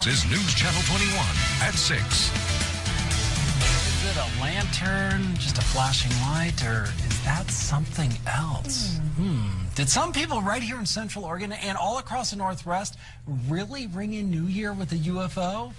This is News Channel 21 at 6. Is it a lantern, just a flashing light, or is that something else? Did some people right here in Central Oregon and all across the Northwest really ring in New Year with a UFO?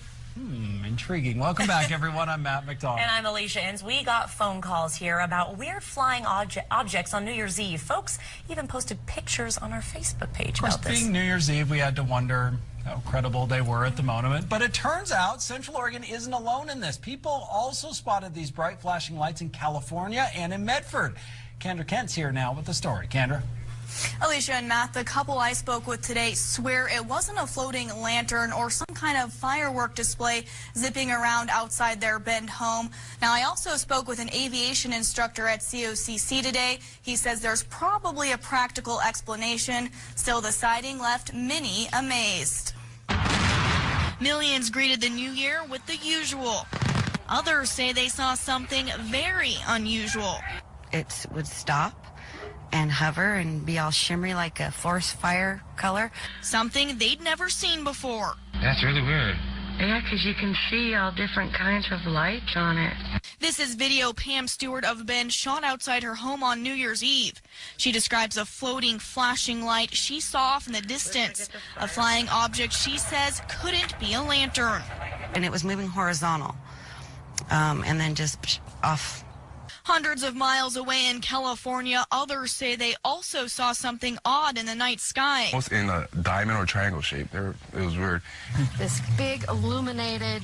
Intriguing. Welcome back, everyone. I'm Matt McDonald. And I'm Alicia Inns. We got phone calls here about weird flying objects on New Year's Eve. Folks even posted pictures on our Facebook page about this. Being New Year's Eve, we had to wonder how credible they were at the moment. But it turns out Central Oregon isn't alone in this. People also spotted these bright flashing lights in California and in Medford. Kendra Kent's here now with the story. Kendra? Alicia and Matt, the couple I spoke with today swear it wasn't a floating lantern or some kind of firework display zipping around outside their Bend home. Now, I also spoke with an aviation instructor at COCC today. He says there's probably a practical explanation. Still, the sighting left many amazed. Millions greeted the new year with the usual. Others say they saw something very unusual. It would stop and hover and be all shimmery like a forest fire color. Something they'd never seen before. That's really weird. Yeah, because you can see all different kinds of lights on it. This is video Pam Stewart of Bend shot outside her home on New Year's Eve. She describes a floating, flashing light she saw off in the distance. A flying object she says couldn't be a lantern. And it was moving horizontal, and then just off. Hundreds of miles away in California, others say they also saw something odd in the night sky. Almost in a diamond or triangle shape. It was weird. This big illuminated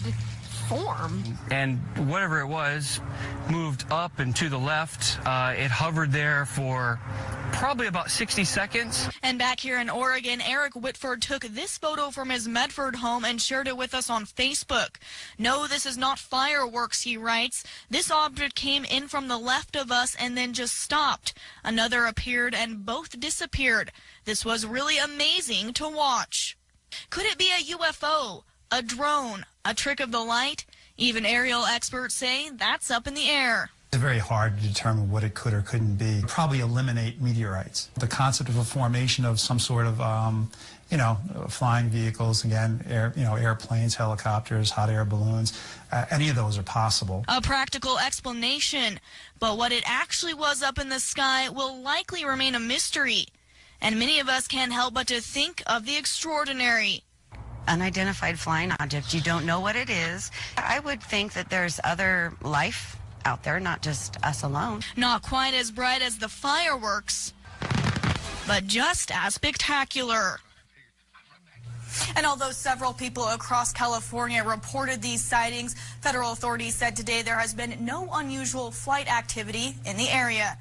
form. And whatever it was moved up and to the left. It hovered there for probably about 60 seconds. And back here in Oregon, Eric Whitford took this photo from his Medford home and shared it with us on Facebook. No, this is not fireworks, he writes. This object came in from the left of us and then just stopped. Another appeared and both disappeared. This was really amazing to watch. Could it be a UFO, a drone, a trick of the light? Even aerial experts say that's up in the air. It's very hard to determine what it could or couldn't be. Probably eliminate meteorites. The concept of a formation of some sort of, flying vehicles, again, airplanes, helicopters, hot air balloons, any of those are possible. A practical explanation, but what it actually was up in the sky will likely remain a mystery. And many of us can't help but to think of the extraordinary. Unidentified flying object, you don't know what it is. I would think that there's other life out there, not just us alone. Not quite as bright as the fireworks, but just as spectacular. And although several people across California reported these sightings, federal authorities said today there has been no unusual flight activity in the area.